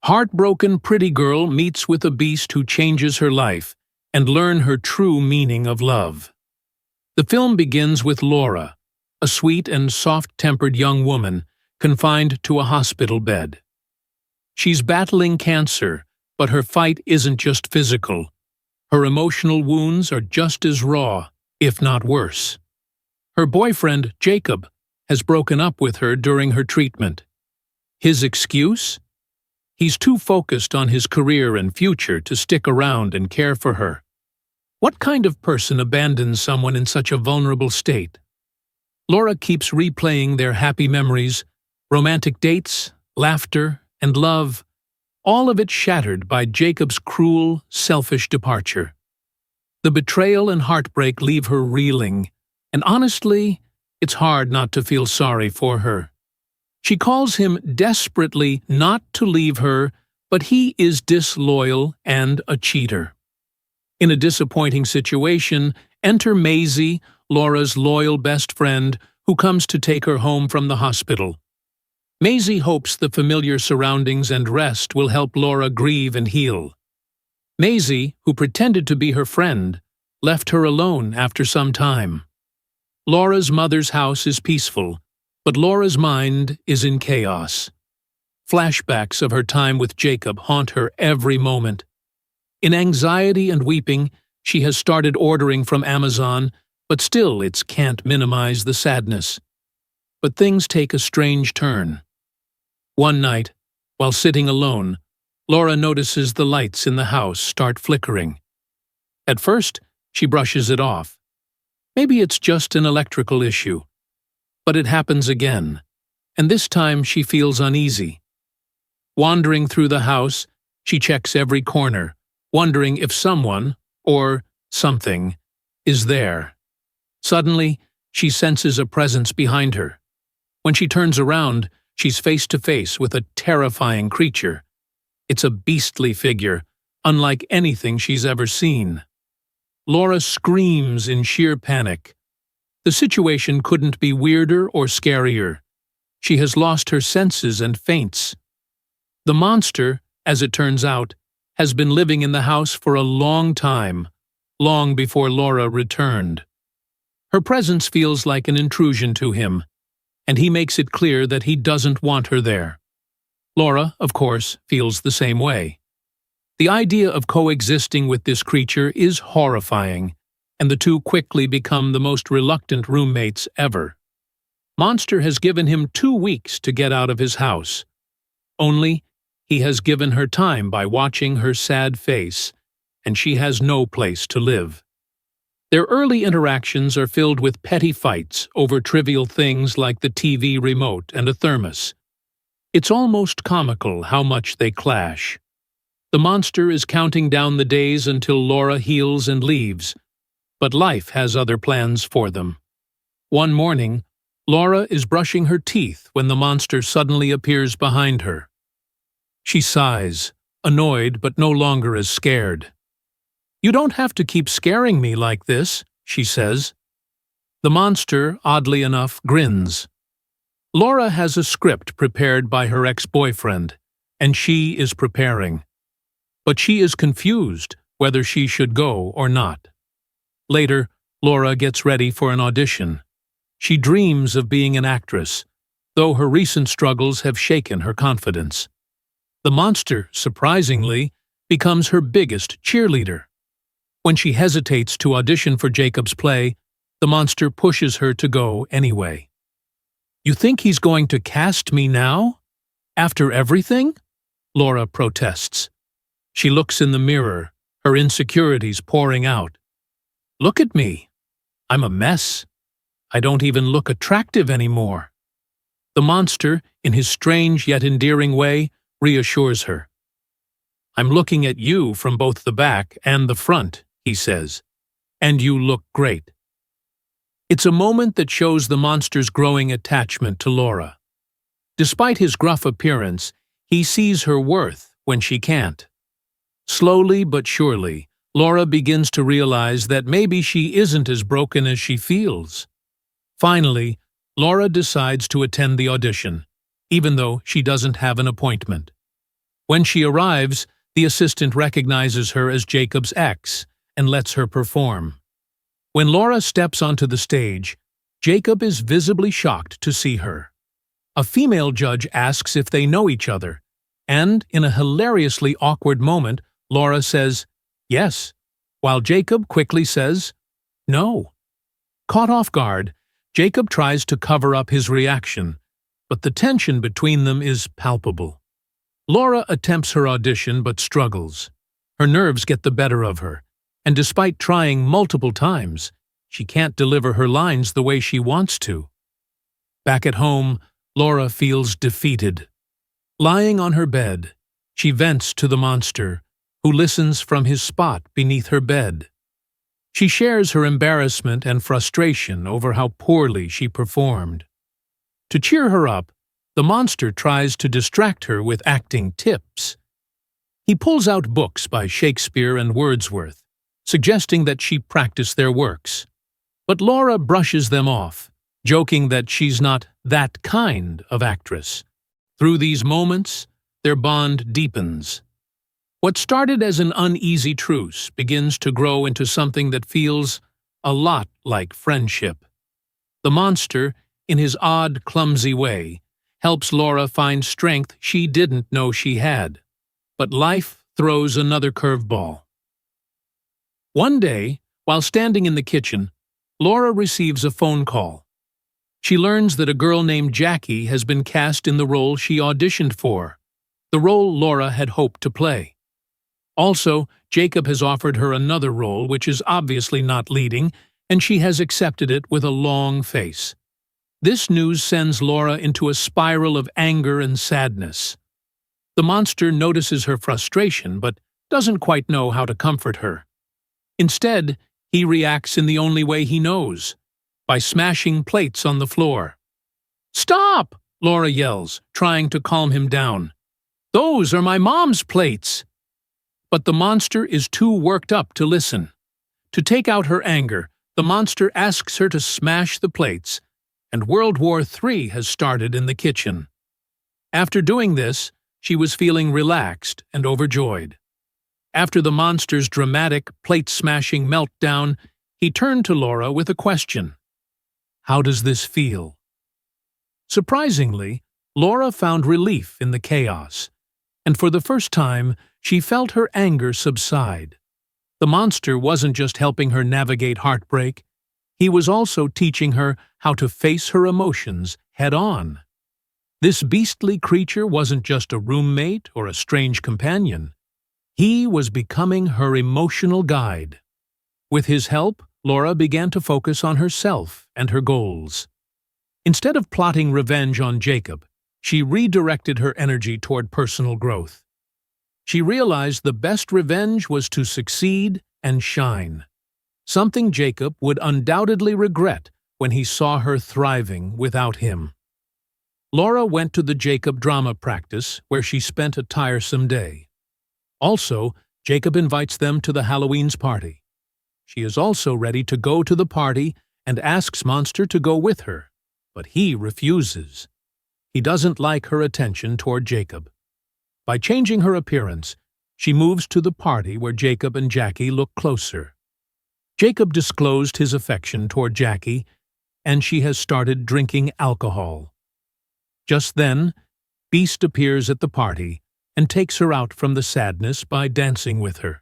Heartbroken pretty girl meets with a beast who changes her life and learn her true meaning of love. The film begins with Laura, a sweet and soft-tempered young woman confined to a hospital bed. She's battling cancer, but her fight isn't just physical. Her emotional wounds are just as raw, if not worse. Her boyfriend, Jacob, has broken up with her during her treatment. His excuse? He's too focused on his career and future to stick around and care for her. What kind of person abandons someone in such a vulnerable state? Laura keeps replaying their happy memories, romantic dates, laughter, and love, all of it shattered by Jacob's cruel, selfish departure. The betrayal and heartbreak leave her reeling, and honestly, it's hard not to feel sorry for her. She calls him desperately not to leave her, but he is disloyal and a cheater. In a disappointing situation, enter Maisie, Laura's loyal best friend, who comes to take her home from the hospital. Maisie hopes the familiar surroundings and rest will help Laura grieve and heal. Maisie, who pretended to be her friend, left her alone after some time. Laura's mother's house is peaceful, but Laura's mind is in chaos. Flashbacks of her time with Jacob haunt her every moment. In anxiety and weeping, she has started ordering from Amazon, but still it can't minimize the sadness. But things take a strange turn. One night, while sitting alone, Laura notices the lights in the house start flickering. At first, she brushes it off. Maybe it's just an electrical issue. But it happens again, and this time she feels uneasy. Wandering through the house, she checks every corner, wondering if someone, or something, is there. Suddenly, she senses a presence behind her. When she turns around, she's face to face with a terrifying creature. It's a beastly figure, unlike anything she's ever seen. Laura screams in sheer panic. The situation couldn't be weirder or scarier. She has lost her senses and faints. The monster, as it turns out, has been living in the house for a long time, long before Laura returned. Her presence feels like an intrusion to him, and he makes it clear that he doesn't want her there. Laura, of course, feels the same way. The idea of coexisting with this creature is horrifying, and the two quickly become the most reluctant roommates ever. Monster has given him 2 weeks to get out of his house. Only, he has given her time by watching her sad face, and she has no place to live. Their early interactions are filled with petty fights over trivial things like the TV remote and a thermos. It's almost comical how much they clash. The monster is counting down the days until Laura heals and leaves, but life has other plans for them. One morning, Laura is brushing her teeth when the monster suddenly appears behind her. She sighs, annoyed but no longer as scared. "You don't have to keep scaring me like this," she says. The monster, oddly enough, grins. Laura has a script prepared by her ex-boyfriend, and she is preparing. But she is confused whether she should go or not. Later, Laura gets ready for an audition. She dreams of being an actress, though her recent struggles have shaken her confidence. The monster, surprisingly, becomes her biggest cheerleader. When she hesitates to audition for Jacob's play, the monster pushes her to go anyway. "You think he's going to cast me now? After everything?" Laura protests. She looks in the mirror, her insecurities pouring out. "Look at me. I'm a mess. I don't even look attractive anymore." The monster, in his strange yet endearing way, reassures her. "I'm looking at you from both the back and the front," he says, "and you look great." It's a moment that shows the monster's growing attachment to Laura. Despite his gruff appearance, he sees her worth when she can't. Slowly but surely, Laura begins to realize that maybe she isn't as broken as she feels. Finally, Laura decides to attend the audition, even though she doesn't have an appointment. When she arrives, the assistant recognizes her as Jacob's ex and lets her perform. When Laura steps onto the stage, Jacob is visibly shocked to see her. A female judge asks if they know each other, and, in a hilariously awkward moment, Laura says, "Yes," while Jacob quickly says, "No." Caught off guard, Jacob tries to cover up his reaction, but the tension between them is palpable. Laura attempts her audition but struggles. Her nerves get the better of her, and despite trying multiple times, she can't deliver her lines the way she wants to. Back at home, Laura feels defeated. Lying on her bed, she vents to the monster, who listens from his spot beneath her bed. She shares her embarrassment and frustration over how poorly she performed. To cheer her up, the monster tries to distract her with acting tips. He pulls out books by Shakespeare and Wordsworth, suggesting that she practice their works. But Laura brushes them off, joking that she's not that kind of actress. Through these moments, their bond deepens. What started as an uneasy truce begins to grow into something that feels a lot like friendship. The monster, in his odd, clumsy way, helps Laura find strength she didn't know she had. But life throws another curveball. One day, while standing in the kitchen, Laura receives a phone call. She learns that a girl named Jackie has been cast in the role she auditioned for, the role Laura had hoped to play. Also, Jacob has offered her another role which is obviously not leading, and she has accepted it with a long face. This news sends Laura into a spiral of anger and sadness. The monster notices her frustration but doesn't quite know how to comfort her. Instead, he reacts in the only way he knows, by smashing plates on the floor. "Stop!" Laura yells, trying to calm him down. "Those are my mom's plates!" But the monster is too worked up to listen. To take out her anger, the monster asks her to smash the plates, and World War III has started in the kitchen. After doing this, she was feeling relaxed and overjoyed. After the monster's dramatic, plate-smashing meltdown, he turned to Laura with a question. "How does this feel?" Surprisingly, Laura found relief in the chaos, and for the first time, she felt her anger subside. The monster wasn't just helping her navigate heartbreak, he was also teaching her how to face her emotions head-on. This beastly creature wasn't just a roommate or a strange companion. He was becoming her emotional guide. With his help, Laura began to focus on herself and her goals. Instead of plotting revenge on Jacob, she redirected her energy toward personal growth. She realized the best revenge was to succeed and shine, something Jacob would undoubtedly regret when he saw her thriving without him. Laura went to the Jacob drama practice, where she spent a tiresome day. Also, Jacob invites them to the Halloween's party. She is also ready to go to the party and asks Monster to go with her, but he refuses. He doesn't like her attention toward Jacob. By changing her appearance, she moves to the party where Jacob and Jackie look closer. Jacob disclosed his affection toward Jackie, and she has started drinking alcohol. Just then, Beast appears at the party and takes her out from the sadness by dancing with her.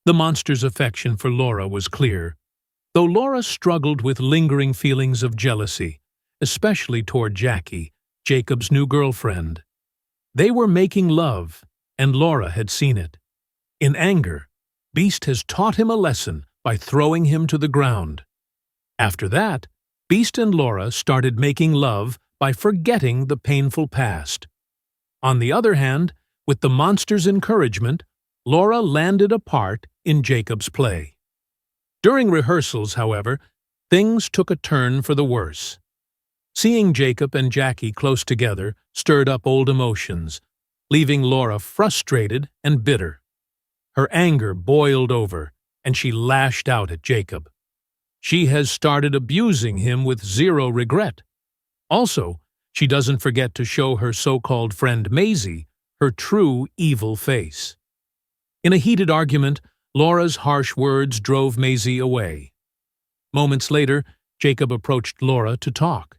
The monster's affection for Laura was clear, though Laura struggled with lingering feelings of jealousy, especially toward Jackie, Jacob's new girlfriend. They were making love, and Laura had seen it. In anger, Beast has taught him a lesson by throwing him to the ground. After that, Beast and Laura started making love by forgetting the painful past. On the other hand, with the monster's encouragement, Laura landed a part in Jacob's play. During rehearsals, however, things took a turn for the worse. Seeing Jacob and Jackie close together stirred up old emotions, leaving Laura frustrated and bitter. Her anger boiled over, and she lashed out at Jacob. She has started abusing him with zero regret. Also, she doesn't forget to show her so-called friend Maisie her true evil face. In a heated argument, Laura's harsh words drove Maisie away. Moments later, Jacob approached Laura to talk.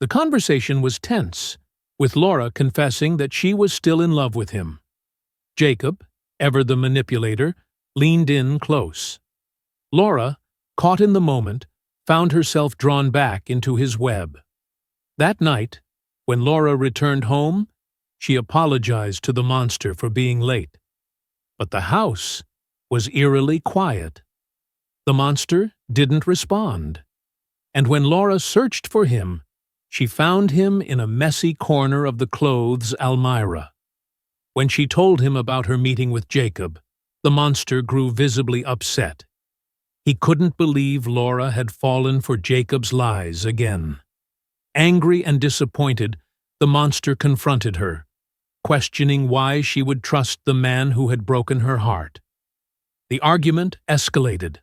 The conversation was tense, with Laura confessing that she was still in love with him. Jacob, ever the manipulator, leaned in close. Laura, caught in the moment, found herself drawn back into his web. That night, when Laura returned home, she apologized to the monster for being late. But the house was eerily quiet. The monster didn't respond. And when Laura searched for him, she found him in a messy corner of the clothes almirah. When she told him about her meeting with Jacob, the monster grew visibly upset. He couldn't believe Laura had fallen for Jacob's lies again. Angry and disappointed, the monster confronted her, questioning why she would trust the man who had broken her heart. The argument escalated.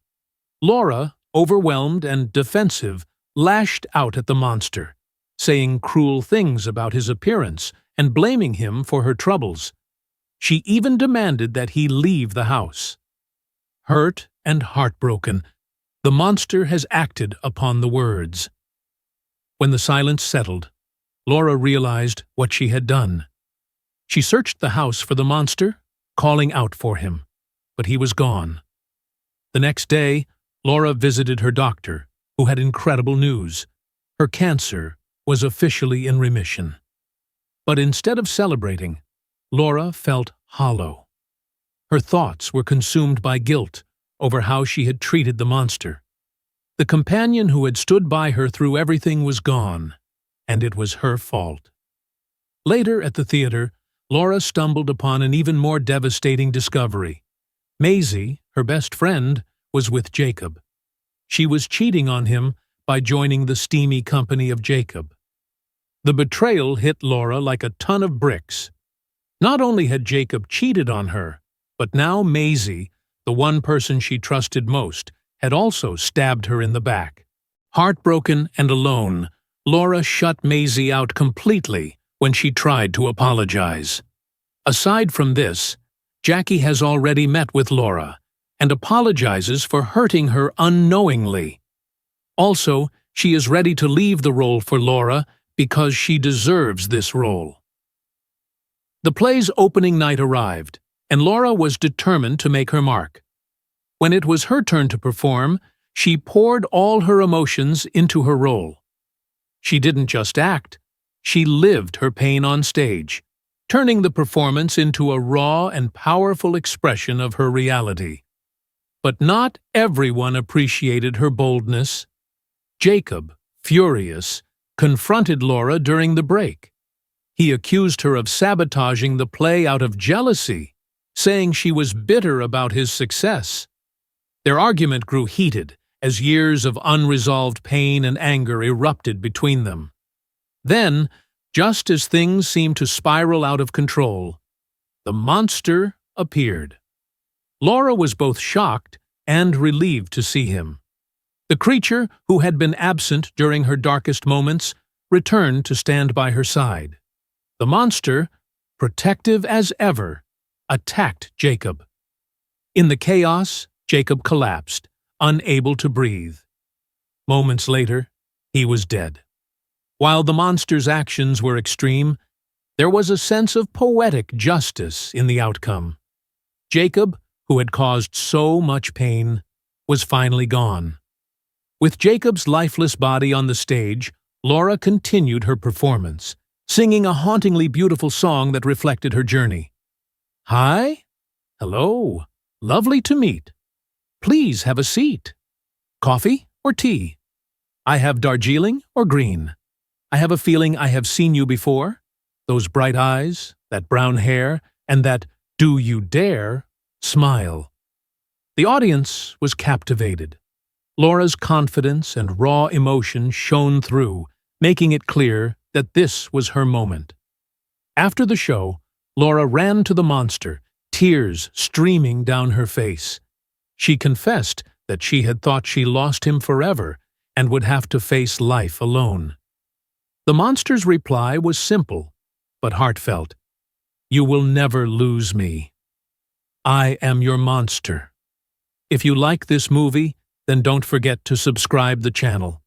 Laura, overwhelmed and defensive, lashed out at the monster, saying cruel things about his appearance and blaming him for her troubles. She even demanded that he leave the house. Hurt and heartbroken, the monster has acted upon the words. When the silence settled, Laura realized what she had done. She searched the house for the monster, calling out for him, but he was gone. The next day, Laura visited her doctor, who had incredible news. Her cancer was officially in remission. But instead of celebrating, Laura felt hollow. Her thoughts were consumed by guilt over how she had treated the monster. The companion who had stood by her through everything was gone, and it was her fault. Later at the theater, Laura stumbled upon an even more devastating discovery. Maisie, her best friend, was with Jacob. She was cheating on him by joining the steamy company of Jacob. The betrayal hit Laura like a ton of bricks. Not only had Jacob cheated on her, but now Maisie, the one person she trusted most, had also stabbed her in the back. Heartbroken and alone, Laura shut Maisie out completely when she tried to apologize. Aside from this, Jackie has already met with Laura and apologizes for hurting her unknowingly. Also, she is ready to leave the role for Laura because she deserves this role. The play's opening night arrived, and Laura was determined to make her mark. When it was her turn to perform, she poured all her emotions into her role. She didn't just act, she lived her pain on stage, turning the performance into a raw and powerful expression of her reality. But not everyone appreciated her boldness. Jacob, furious, confronted Laura during the break. He accused her of sabotaging the play out of jealousy, saying she was bitter about his success. Their argument grew heated as years of unresolved pain and anger erupted between them. Then, just as things seemed to spiral out of control, the monster appeared. Laura was both shocked and relieved to see him. The creature, who had been absent during her darkest moments, returned to stand by her side. The monster, protective as ever, attacked Jacob. In the chaos, Jacob collapsed, unable to breathe. Moments later, he was dead. While the monster's actions were extreme, there was a sense of poetic justice in the outcome. Jacob, who had caused so much pain, was finally gone. With Jacob's lifeless body on the stage, Laura continued her performance, singing a hauntingly beautiful song that reflected her journey. Hi, hello, lovely to meet. Please have a seat. Coffee or tea? I have Darjeeling or green. I have a feeling I have seen you before. Those bright eyes, that brown hair, and that "do you dare" smile. The audience was captivated. Laura's confidence and raw emotion shone through, making it clear that this was her moment. After the show, Laura ran to the monster, tears streaming down her face. She confessed that she had thought she lost him forever and would have to face life alone. The monster's reply was simple, but heartfelt. You will never lose me. I am your monster. If you like this movie, then don't forget to subscribe the channel.